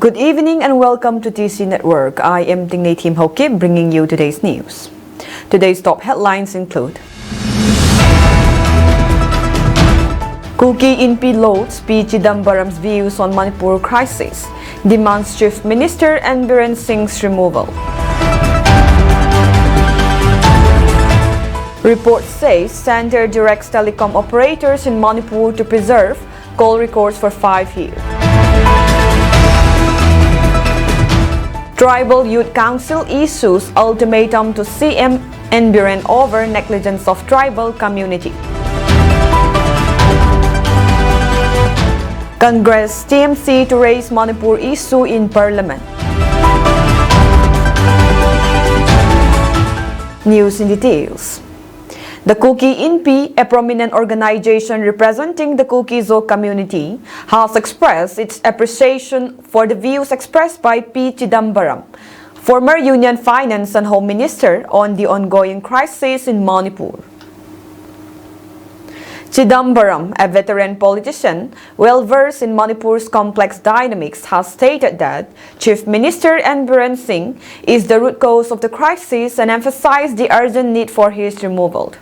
Good evening and welcome to TC Network. I am Tingnay Tim Hoki bringing you today's news. Today's top headlines include Kuki MP loads P. Chidambaram's views on Manipur crisis, demands Chief Minister Imran Singh's removal. Report says Center directs telecom operators in Manipur to preserve call records for 5 years. Tribal Youth Council issues ultimatum to CM Imran over negligence of tribal community. Congress TMC to raise Manipur issue in Parliament. News in details. The Kuki MP, a prominent organization representing the Kuki community, has expressed its appreciation for the views expressed by P. Chidambaram, former Union Finance and Home Minister, on the ongoing crisis in Manipur. Chidambaram, a veteran politician well-versed in Manipur's complex dynamics, has stated that Chief Minister Imran Singh is the root cause of the crisis and emphasized the urgent need for his removal.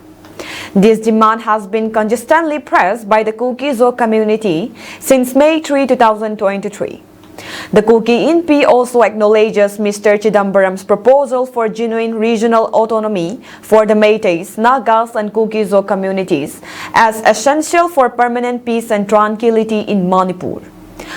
This demand has been consistently pressed by the Kuki community since May 3, 2023. The Kuki MP also acknowledges Mr. Chidambaram's proposal for genuine regional autonomy for the Métis, Nagas and Kuki communities as essential for permanent peace and tranquility in Manipur.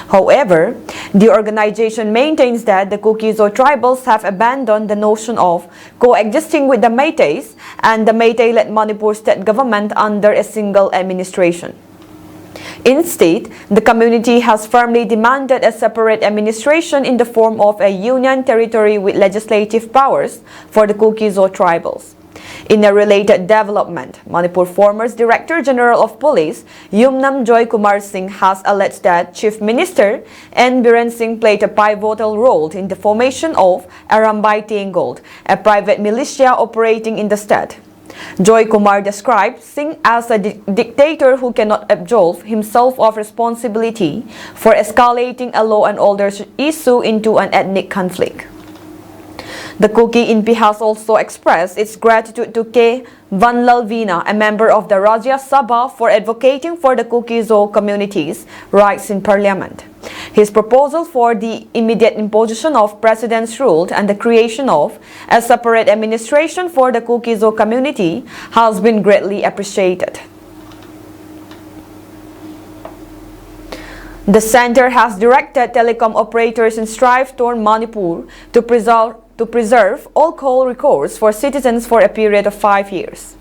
However, the organization maintains that the Kuki tribals have abandoned the notion of coexisting with the Métis and the Métis-led Manipur state government under a single administration. Instead, the community has firmly demanded a separate administration in the form of a union territory with legislative powers for the Kuki tribals. In a related development, Manipur former Director General of Police Yumnam Joy Kumar Singh has alleged that Chief Minister Imran Singh played a pivotal role in the formation of Arambai Tengold, a private militia operating in the state. Joy Kumar described Singh as a dictator who cannot absolve himself of responsibility for escalating a law and order issue into an ethnic conflict. The Kuki MP has also expressed its gratitude to K. Vanlal Veena, a member of the Rajya Sabha, for advocating for the Kuki community's rights in Parliament. His proposal for the immediate imposition of President's rule and the creation of a separate administration for the Kuki community has been greatly appreciated. The center has directed telecom operators in strife-torn Manipur to preserve all call records for citizens for a period of 5 years.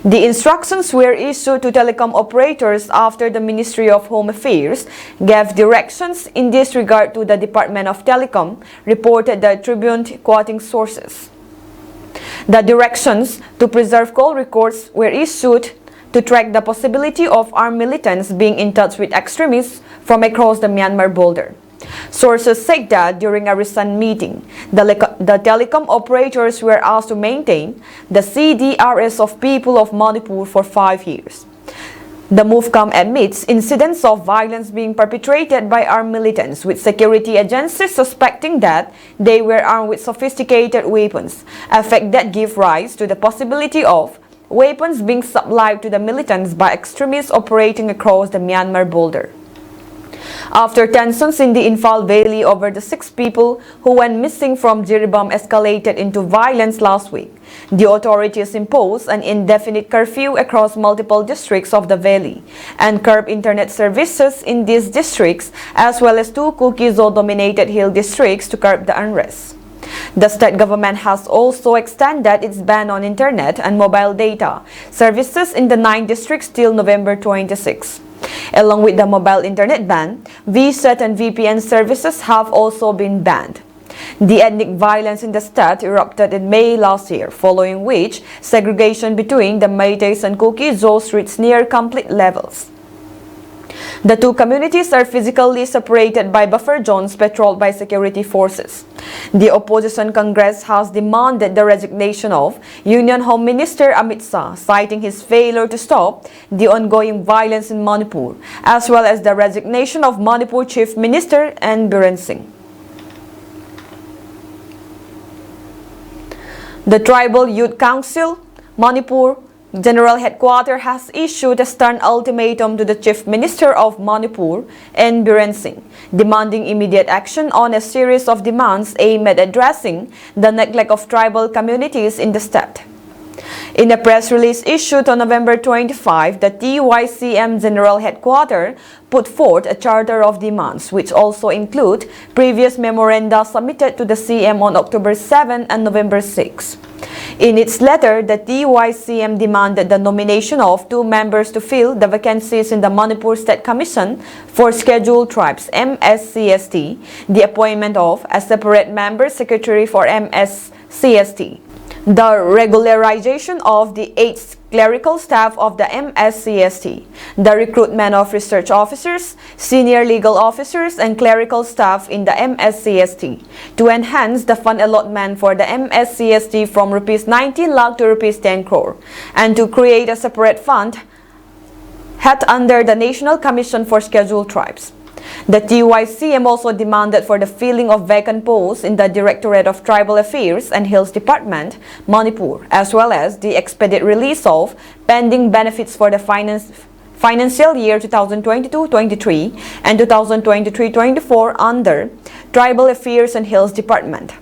The instructions were issued to telecom operators after the Ministry of Home Affairs gave directions in this regard to the Department of Telecom, reported the Tribune quoting sources. The directions to preserve call records were issued to track the possibility of armed militants being in touch with extremists from across the Myanmar border. Sources said that during a recent meeting, the telecom operators were asked to maintain the CDRS of people of Manipur for 5 years. The move comes amidst incidents of violence being perpetrated by armed militants, with security agencies suspecting that they were armed with sophisticated weapons, a fact that gives rise to the possibility of weapons being supplied to the militants by extremists operating across the Myanmar border. After tensions in the Imphal Valley over the 6 people who went missing from Jiribam escalated into violence last week, the authorities imposed an indefinite curfew across multiple districts of the valley and curbed internet services in these districts, as well as 2 Kuki-dominated hill districts, to curb the unrest. The state government has also extended its ban on internet and mobile data services in the 9 districts till November 26. Along with the mobile internet ban, VSAT and VPN services have also been banned. The ethnic violence in the state erupted in May last year, following which segregation between the Métis and Kuki reached near complete levels. The two communities are physically separated by buffer zones patrolled by security forces. The opposition Congress has demanded the resignation of Union Home Minister Amit Shah, citing his failure to stop the ongoing violence in Manipur, as well as the resignation of Manipur Chief Minister N. Biren Singh. The Tribal Youth Council, Manipur General Headquarters has issued a stern ultimatum to the Chief Minister of Manipur, N. Biren Singh, demanding immediate action on a series of demands aimed at addressing the neglect of tribal communities in the state. In a press release issued on November 25, the TYCM General Headquarters put forth a charter of demands, which also include previous memoranda submitted to the CM on October 7 and November 6. In its letter, the TYCM demanded the nomination of 2 members to fill the vacancies in the Manipur State Commission for Scheduled Tribes (MSCST), the appointment of a separate member secretary for MSCST, the regularization of the 8 clerical staff of the MSCST, the recruitment of research officers, senior legal officers, and clerical staff in the MSCST, to enhance the fund allotment for the MSCST from Rs 19 lakh to Rs 10 crore, and to create a separate fund held under the National Commission for Scheduled Tribes. The TYCM also demanded for the filling of vacant posts in the Directorate of Tribal Affairs and Hills Department, Manipur, as well as the expedite release of pending benefits for the financial year 2022-23 and 2023-24 under Tribal Affairs and Hills Department.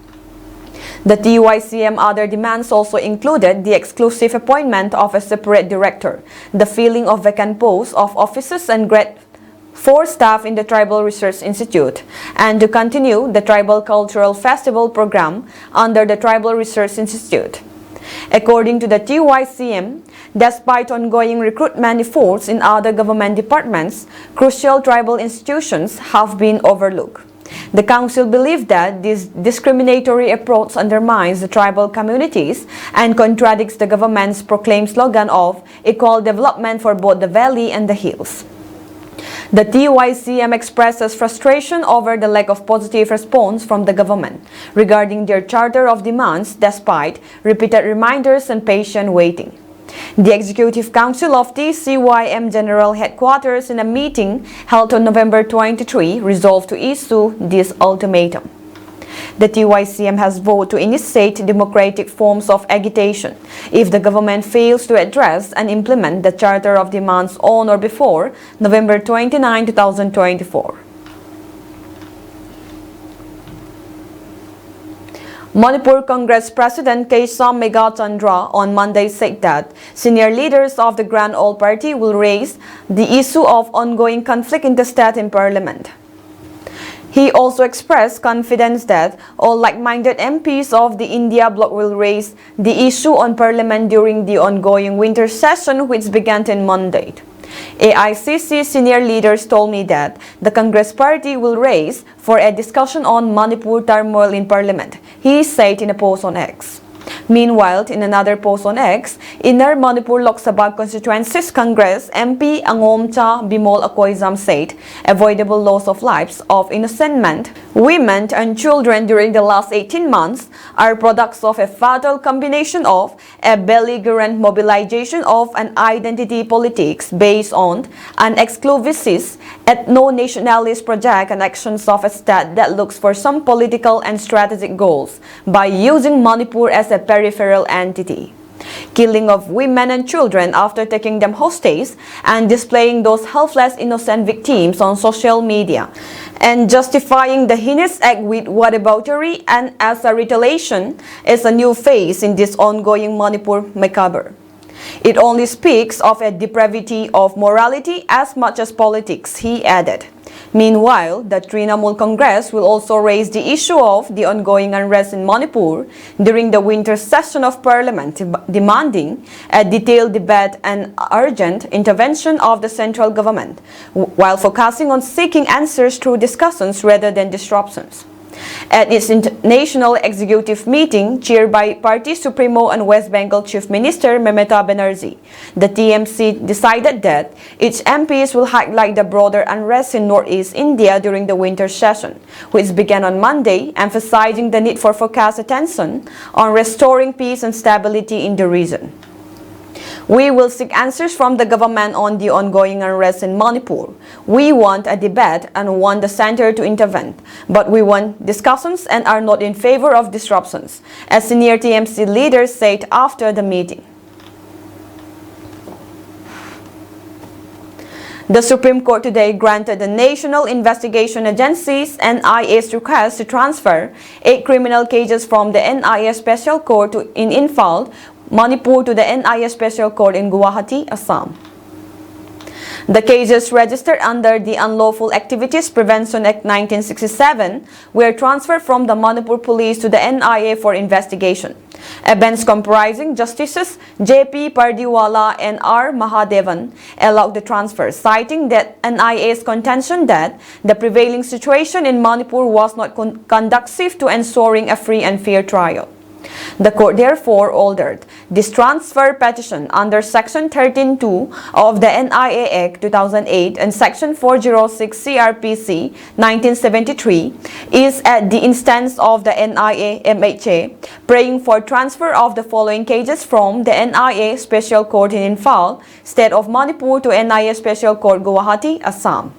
The TYCM other demands also included the exclusive appointment of a separate director, the filling of vacant posts of officers and grade 4 staff in the Tribal Research Institute, and to continue the Tribal Cultural Festival program under the Tribal Research Institute. According to the TYCM, despite ongoing recruitment efforts in other government departments, crucial tribal institutions have been overlooked. The Council believed that this discriminatory approach undermines the tribal communities and contradicts the government's proclaimed slogan of equal development for both the valley and the hills. The TYCM expresses frustration over the lack of positive response from the government regarding their charter of demands despite repeated reminders and patient waiting. The Executive Council of TCYM General Headquarters in a meeting held on November 23 resolved to issue this ultimatum. The TYCM has voted to initiate democratic forms of agitation if the government fails to address and implement the Charter of Demands on or before November 29, 2024. Manipur Congress President Kesam Megachandra on Monday said that senior leaders of the Grand Old Party will raise the issue of ongoing conflict in the state in Parliament. He also expressed confidence that all like-minded MPs of the India bloc will raise the issue on Parliament during the ongoing winter session, which began on Monday. AICC senior leaders told me that the Congress Party will raise for a discussion on Manipur turmoil in Parliament, he said in a post on X. Meanwhile, in another post on X, Inner Manipur Lok Sabha Constituencies Congress MP Angom Cha Bimol Akoizam said avoidable loss of lives of innocent men, women and children during the last 18 months are products of a fatal combination of a belligerent mobilization of an identity politics based on an exclusivist, ethno-nationalist project and actions of a state that looks for some political and strategic goals by using Manipur as a peripheral entity. Killing of women and children after taking them hostage and displaying those helpless innocent victims on social media and justifying the heinous act with whataboutery and as a retaliation is a new phase in this ongoing Manipur macabre. It only speaks of a depravity of morality as much as politics, he added. Meanwhile, the Trinamool Congress will also raise the issue of the ongoing unrest in Manipur during the winter session of Parliament, demanding a detailed debate and urgent intervention of the central government, while focusing on seeking answers through discussions rather than disruptions. At its national executive meeting, chaired by Party Supremo and West Bengal Chief Minister Mamata Banerjee, the TMC decided that its MPs will highlight the broader unrest in northeast India during the winter session, which began on Monday, emphasizing the need for focused attention on restoring peace and stability in the region. We will seek answers from the government on the ongoing unrest in Manipur. We want a debate and want the center to intervene, but we want discussions and are not in favor of disruptions, as senior TMC leaders said after the meeting. The Supreme Court today granted the National Investigation Agency's NIA's request to transfer 8 criminal cases from the NIA Special Court in Imphal, Manipur to the NIA Special Court in Guwahati, Assam. The cases registered under the Unlawful Activities Prevention Act 1967 were transferred from the Manipur Police to the NIA for investigation. A bench comprising Justices J.P. Pardiwala and R. Mahadevan allowed the transfer, citing that NIA's contention that the prevailing situation in Manipur was not conducive to ensuring a free and fair trial. The court therefore ordered this transfer petition under Section 13(2) of the NIA Act 2008 and Section 406 CRPC 1973 is at the instance of the NIA MHA, praying for transfer of the following cases from the NIA Special Court in Imphal, State of Manipur to NIA Special Court Guwahati, Assam.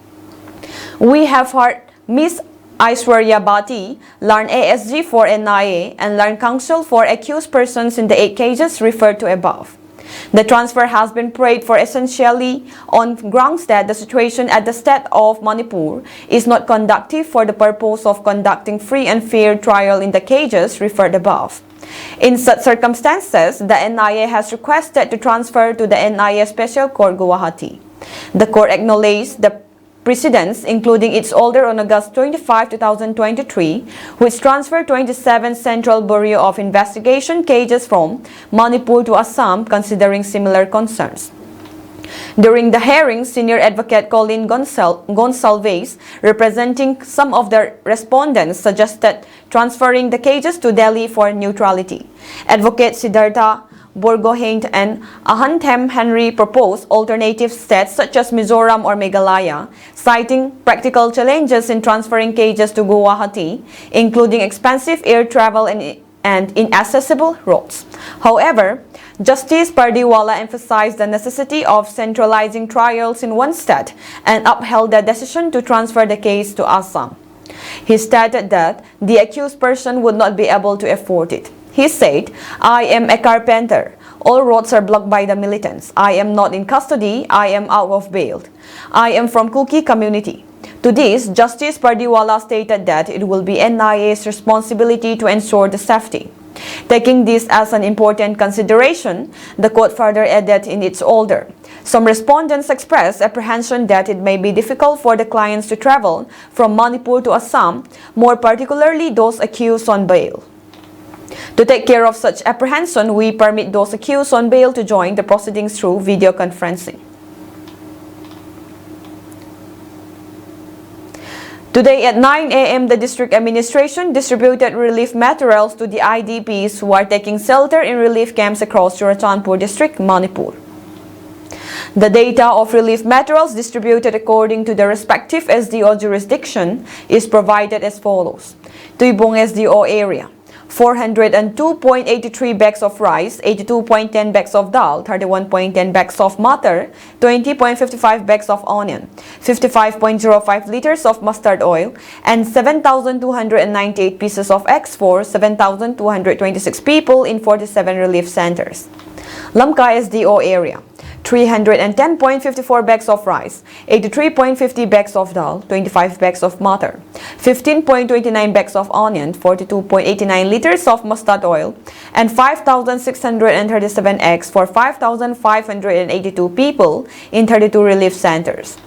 We have heard Ms. Aishwarya Bhati, learned ASG for NIA and learned counsel for accused persons in the 8 cases referred to above. The transfer has been prayed for essentially on grounds that the situation at the state of Manipur is not conducive for the purpose of conducting free and fair trial in the cases referred above. In such circumstances, the NIA has requested to transfer to the NIA Special Court Guwahati. The court acknowledged the precedents, including its order on August 25, 2023, which transferred 27 Central Bureau of Investigation cases from Manipur to Assam, considering similar concerns. During the hearing, Senior Advocate Colin Gonsalves, representing some of the respondents, suggested transferring the cases to Delhi for neutrality. Advocate Siddhartha Borgohain and Ahanthem Henry proposed alternative states such as Mizoram or Meghalaya, citing practical challenges in transferring cases to Guwahati, including expensive air travel and inaccessible roads. However, Justice Pardiwala emphasized the necessity of centralizing trials in one state and upheld the decision to transfer the case to Assam. He stated that the accused person would not be able to afford it. He said, "I am a carpenter. All roads are blocked by the militants. I am not in custody. I am out of bail. I am from Kuki community." To this, Justice Pardiwala stated that it will be NIA's responsibility to ensure the safety. Taking this as an important consideration, the court further added in its order, some respondents expressed apprehension that it may be difficult for the clients to travel from Manipur to Assam, more particularly those accused on bail. To take care of such apprehension, we permit those accused on bail to join the proceedings through video conferencing. Today at 9 a.m., the district administration distributed relief materials to the IDPs who are taking shelter in relief camps across Churachandpur district, Manipur. The data of relief materials distributed according to the respective SDO jurisdiction is provided as follows. Tuibong SDO area, 402.83 bags of rice, 82.10 bags of dal, 31.10 bags of butter, 20.55 bags of onion, 55.05 liters of mustard oil, and 7,298 pieces of eggs for 7,226 people in 47 relief centers. Lamka SDO area, 310.54 bags of rice, 83.50 bags of dal, 25 bags of butter, 15.29 bags of onion, 42.89 liters of mustard oil, and 5,637 eggs for 5,582 people in 32 relief centers.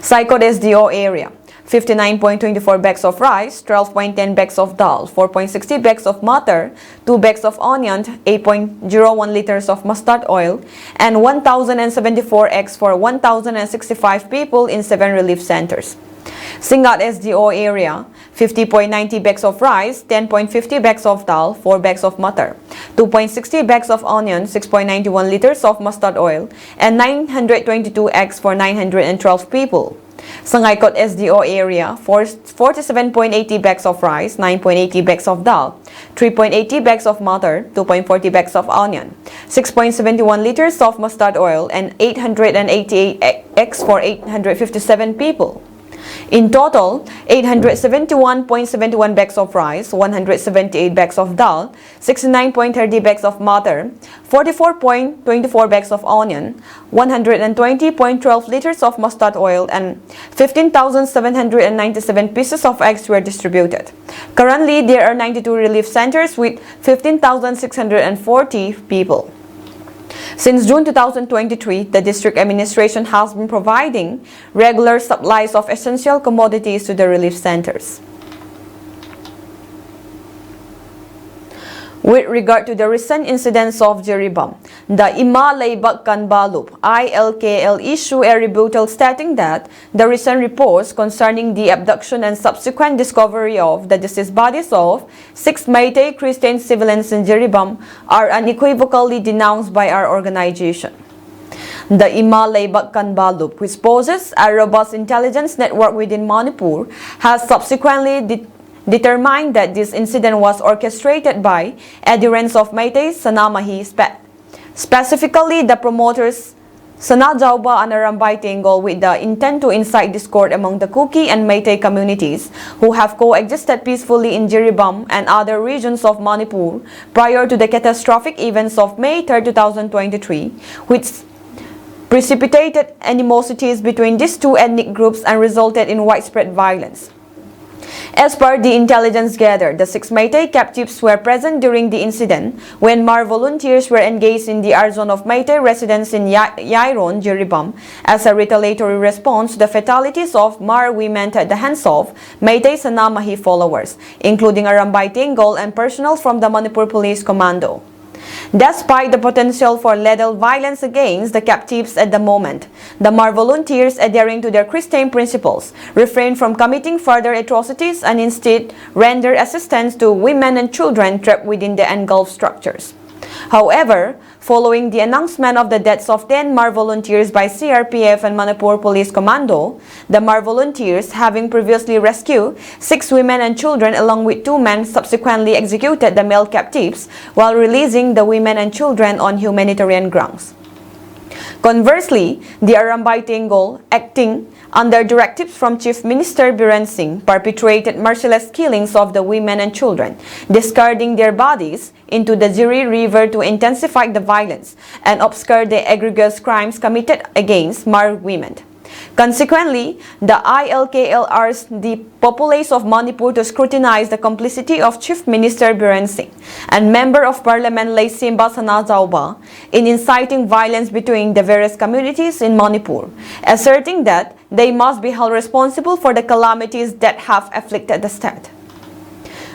Saikot SDO area, 59.24 bags of rice, 12.10 bags of dal, 4.60 bags of butter, 2 bags of onion, 8.01 liters of mustard oil, and 1,074 eggs for 1,065 people in 7 relief centers. Singat SDO area, 50.90 bags of rice, 10.50 bags of dal, 4 bags of butter, 2.60 bags of onion, 6.91 liters of mustard oil, and 922 eggs for 912 people. Sangaykot SDO area, 47.80 bags of rice, 9.80 bags of dal, 3.80 bags of butter, 2.40 bags of onion, 6.71 liters of mustard oil, and 888 eggs for 857 people. In total, 871.71 bags of rice, 178 bags of dal, 69.30 bags of butter, 44.24 bags of onion, 120.12 liters of mustard oil, and 15,797 pieces of eggs were distributed. Currently, there are 92 relief centers with 15,640 people. Since June 2023, the district administration has been providing regular supplies of essential commodities to the relief centers. With regard to the recent incidents of Jiribam, the Imalaybakkan Balup ILKL issue a rebuttal stating that the recent reports concerning the abduction and subsequent discovery of the deceased bodies of 6 Meitei Christian civilians in Jiribam are unequivocally denounced by our organization. The Imalaybakkan Balup, which poses a robust intelligence network within Manipur, has subsequently determined that this incident was orchestrated by adherents of Meitei Sanamahi, specifically the promoters Sanajauba and Arambay Tengol, with the intent to incite discord among the Kuki and Meitei communities who have coexisted peacefully in Jiribam and other regions of Manipur prior to the catastrophic events of May 3, 2023, which precipitated animosities between these two ethnic groups and resulted in widespread violence. As per the intelligence gathered, the 6 Meitei captives were present during the incident when Mar volunteers were engaged in the arson of Meitei residents in Yairon, Jiribam, as a retaliatory response to the fatalities of Mar women at the hands of Meitei Sanamahi followers, including Arambay Tengol and personnel from the Manipur Police Commando. Despite the potential for lethal violence against the captives at the moment, the Mar volunteers, adhering to their Christian principles, refrained from committing further atrocities and instead rendered assistance to women and children trapped within the engulfed structures. However, following the announcement of the deaths of 10 Mar volunteers by CRPF and Manipur Police Commando, the Mar volunteers, having previously rescued 6 women and children along with 2 men, subsequently executed the male captives while releasing the women and children on humanitarian grounds. Conversely, the Arambay Tengol, acting under directives from Chief Minister Biren Singh, perpetrated merciless killings of the women and children, discarding their bodies into the Jiri River to intensify the violence and obscure the egregious crimes committed against Mar women. Consequently, the ILKL urged the populace of Manipur to scrutinize the complicity of Chief Minister Biren Singh and Member of Parliament Leisimba Sanajauba in inciting violence between the various communities in Manipur, asserting that they must be held responsible for the calamities that have afflicted the state.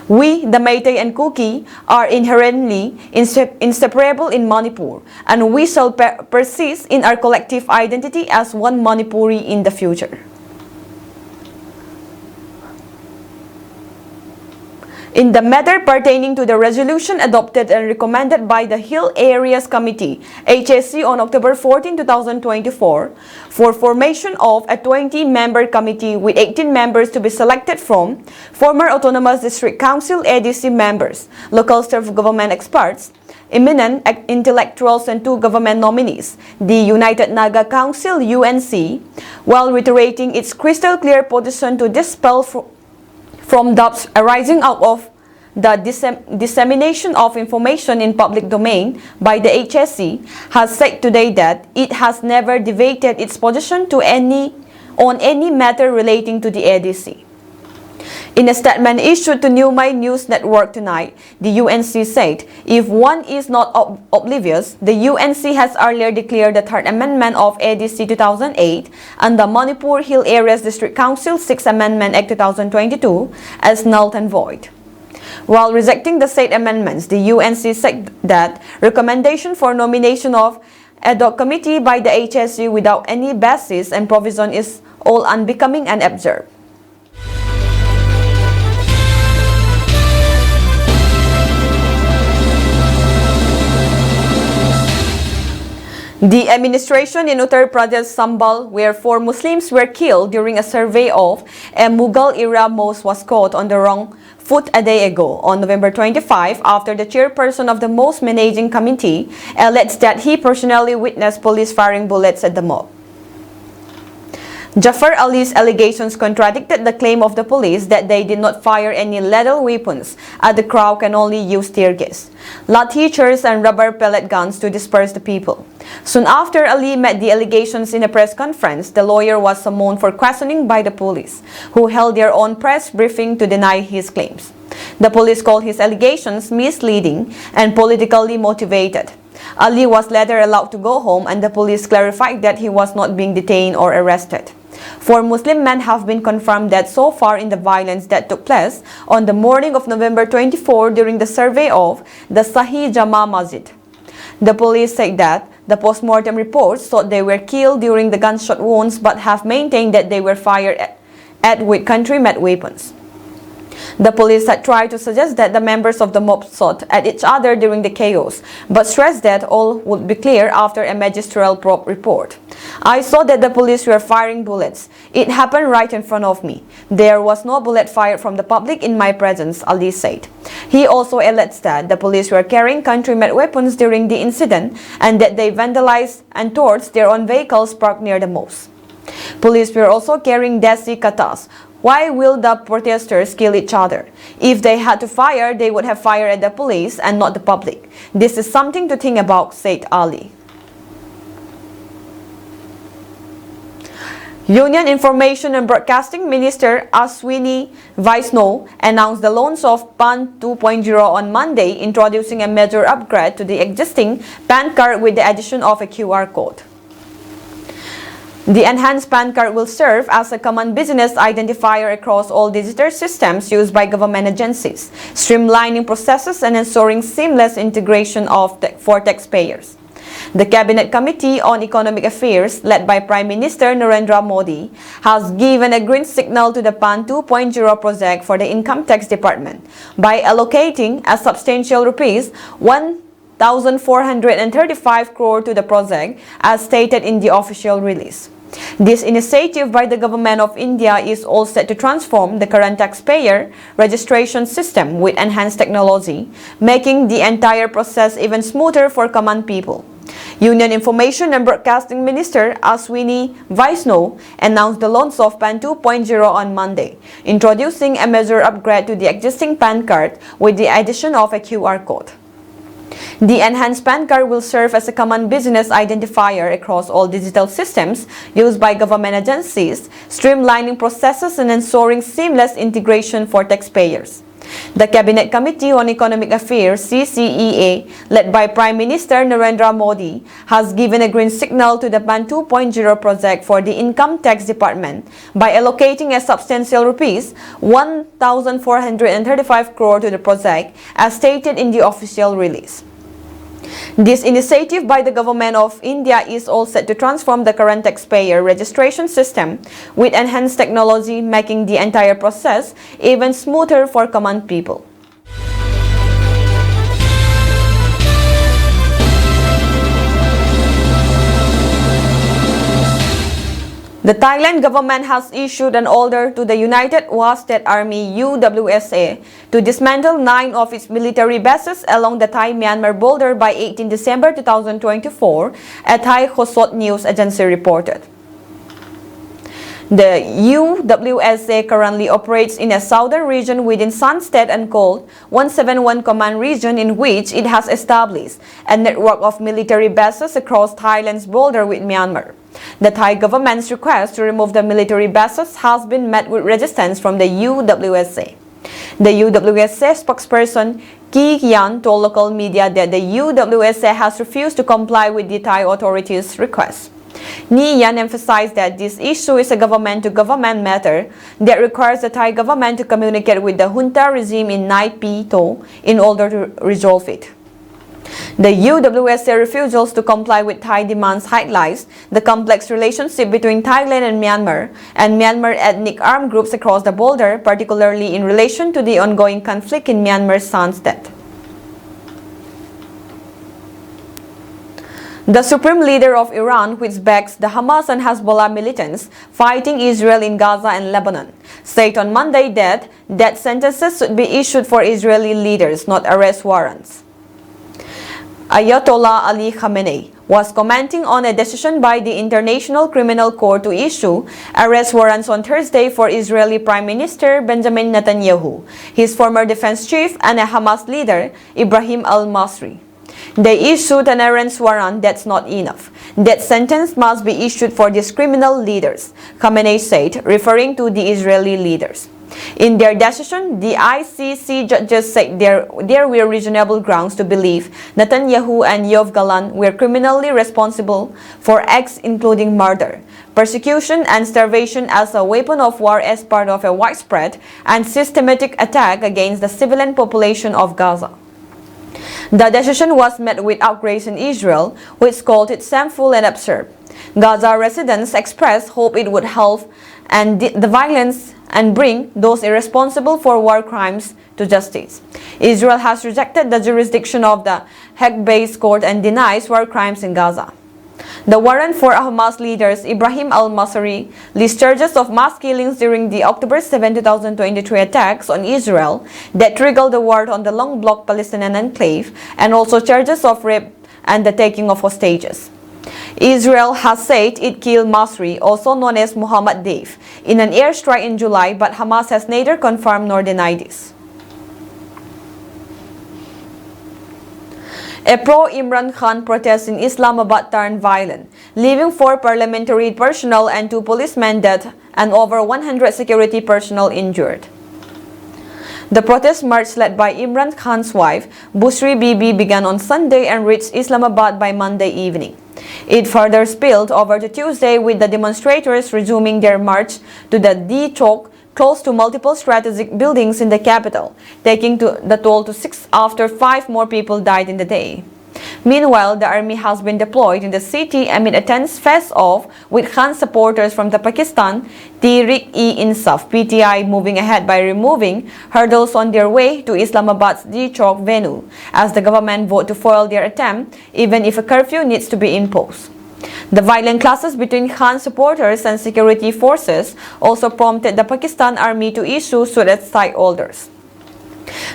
We, the Meitei and Kuki, are inherently inseparable in Manipur, and we shall persist in our collective identity as one Manipuri in the future. In the matter pertaining to the resolution adopted and recommended by the Hill Areas Committee, HSC, on October 14, 2024, for formation of a 20-member committee with 18 members to be selected from former Autonomous District Council ADC members, local self-government experts, eminent intellectuals, and 2 government nominees, the United Naga Council UNC, while reiterating its crystal clear position to dispel from doubts arising out of the dissemination of information in public domain by the HSC, has said today that it has never deviated its position on any matter relating to the ADC. In a statement issued to Newmay News Network tonight, the UNC said, if one is not oblivious, the UNC has earlier declared the Third Amendment of ADC 2008 and the Manipur Hill Areas District Council 6th Amendment Act 2022 as null and void. While rejecting the said amendments, the UNC said that recommendation for nomination of ad hoc committee by the HSU without any basis and provision is all unbecoming and absurd. The administration in Uttar Pradesh Sambhal, where 4 Muslims were killed during a survey of a Mughal-era mosque, was caught on the wrong foot a day ago, on November 25, after the chairperson of the mosque managing committee alleged that he personally witnessed police firing bullets at the mob. Jafar Ali's allegations contradicted the claim of the police that they did not fire any lethal weapons and the crowd can only use tear gas, lathi chairs and rubber pellet guns to disperse the people. Soon after Ali made the allegations in a press conference, the lawyer was summoned for questioning by the police, who held their own press briefing to deny his claims. The police called his allegations misleading and politically motivated. Ali was later allowed to go home and the police clarified that he was not being detained or arrested. 4 Muslim men have been confirmed dead so far in the violence that took place on the morning of November 24 during the survey of the Sahih Jama Masjid. The police said that the post-mortem reports thought they were killed during the gunshot wounds but have maintained that they were fired at with country-made weapons. The police had tried to suggest that the members of the mob shot at each other during the chaos, but stressed that all would be clear after a magisterial probe report. I saw that the police were firing bullets. It happened right in front of me. There was no bullet fired from the public in my presence, Ali said. He also alleged that the police were carrying country-made weapons during the incident and that they vandalized and torched their own vehicles parked near the mosque. Police were also carrying desi katas. Why will the protesters kill each other? If they had to fire, they would have fired at the police and not the public. This is something to think about, said Ali. Union Information and Broadcasting Minister Ashwini Vaishnaw announced the launch of PAN 2.0 on Monday, introducing a major upgrade to the existing PAN card with the addition of a QR code. The enhanced PAN card will serve as a common business identifier across all digital systems used by government agencies, streamlining processes and ensuring seamless integration for taxpayers. The Cabinet Committee on Economic Affairs, led by Prime Minister Narendra Modi, has given a green signal to the PAN 2.0 project for the Income Tax Department by allocating a substantial rupees 1,435 crore to the project, as stated in the official release. This initiative by the Government of India is all set to transform the current taxpayer registration system with enhanced technology, making the entire process even smoother for common people. Union Information and Broadcasting Minister Ashwini Vaishnaw announced the launch of PAN 2.0 on Monday, introducing a major upgrade to the existing PAN card with the addition of a QR code. The enhanced PAN card will serve as a common business identifier across all digital systems used by government agencies, streamlining processes and ensuring seamless integration for taxpayers. The Cabinet Committee on Economic Affairs (CCEA), led by Prime Minister Narendra Modi, has given a green signal to the PAN 2.0 project for the Income Tax Department by allocating a substantial rupees 1,435 crore to the project, as stated in the official release. This initiative by the Government of India is all set to transform the current taxpayer registration system with enhanced technology, making the entire process even smoother for common people. The Thailand government has issued an order to the United Wasted Army UWSA to dismantle 9 of its military bases along the Thai-Myanmar border by 18 December 2024, a Thai Khosot news agency reported. The UWSA currently operates in a southern region within San State and called 171 Command Region, in which it has established a network of military bases across Thailand's border with Myanmar. The Thai government's request to remove the military bases has been met with resistance from the UWSA. The UWSA spokesperson Ki Yan told local media that the UWSA has refused to comply with the Thai authorities' request. Ni Yan emphasized that this issue is a government-to-government matter that requires the Thai government to communicate with the junta regime in Nai Pi To in order to resolve it. The UWSA refusals to comply with Thai demands highlights the complex relationship between Thailand and Myanmar ethnic armed groups across the border, particularly in relation to the ongoing conflict in Myanmar's San State. The supreme leader of Iran, which backs the Hamas and Hezbollah militants fighting Israel in Gaza and Lebanon, said on Monday that death sentences should be issued for Israeli leaders, not arrest warrants. Ayatollah Ali Khamenei was commenting on a decision by the International Criminal Court to issue arrest warrants on Thursday for Israeli Prime Minister Benjamin Netanyahu, his former defense chief and a Hamas leader, Ibrahim al-Masri. They issued an arrest warrant that's not enough. Death sentence must be issued for these criminal leaders, Khamenei said, referring to the Israeli leaders. In their decision, the ICC judges said there were reasonable grounds to believe Netanyahu and Yoav Gallant were criminally responsible for acts including murder, persecution and starvation as a weapon of war as part of a widespread and systematic attack against the civilian population of Gaza. The decision was met with outrage in Israel, which called it shameful and absurd. Gaza residents expressed hope it would help and the violence and bring those irresponsible for war crimes to justice. Israel has rejected the jurisdiction of the Hague-based court and denies war crimes in Gaza. The warrant for Hamas leaders Ibrahim al-Masri lists charges of mass killings during the October 7, 2023 attacks on Israel that triggered the war on the long-block Palestinian enclave, and also charges of rape and the taking of hostages. Israel has said it killed Masri, also known as Muhammad Deif, in an airstrike in July, but Hamas has neither confirmed nor denied this. A pro-Imran Khan protest in Islamabad turned violent, leaving 4 parliamentary personnel and 2 policemen dead and over 100 security personnel injured. The protest march led by Imran Khan's wife, Bushri Bibi, began on Sunday and reached Islamabad by Monday evening. It further spilled over to Tuesday, with the demonstrators resuming their march to the D Chowk, close to multiple strategic buildings in the capital, taking the toll to 6 after 5 more people died in the day. Meanwhile, the army has been deployed in the city amid a tense face-off with Khan supporters from the Pakistan Tehreek-e-Insaf (PTI) moving ahead by removing hurdles on their way to Islamabad's D Chowk venue as the government vote to foil their attempt, even if a curfew needs to be imposed. The violent clashes between Khan supporters and security forces also prompted the Pakistan army to issue suicide orders.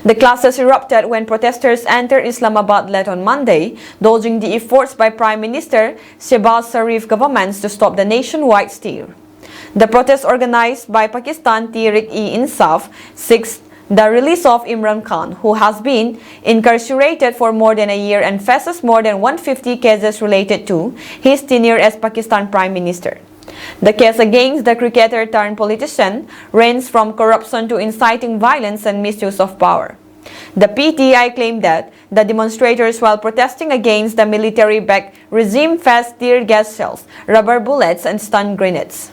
The clashes erupted when protesters entered Islamabad late on Monday, dodging the efforts by Prime Minister Shehbaz Sharif's governments to stop the nationwide stir. The protest, organized by Pakistan Tehreek-e-Insaf, seeks the release of Imran Khan, who has been incarcerated for more than a year and faces more than 150 cases related to his tenure as Pakistan Prime Minister. The case against the cricketer-turned-politician ranges from corruption to inciting violence and misuse of power. The PTI claimed that the demonstrators, while protesting against the military-backed regime, faced tear gas shells, rubber bullets, and stun grenades.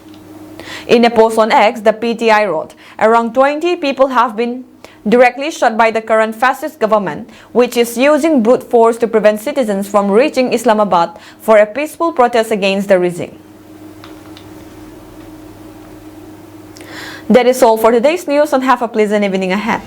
In a post on X, the PTI wrote, around 20 people have been directly shot by the current fascist government, which is using brute force to prevent citizens from reaching Islamabad for a peaceful protest against the regime. That is all for today's news, and have a pleasant evening ahead.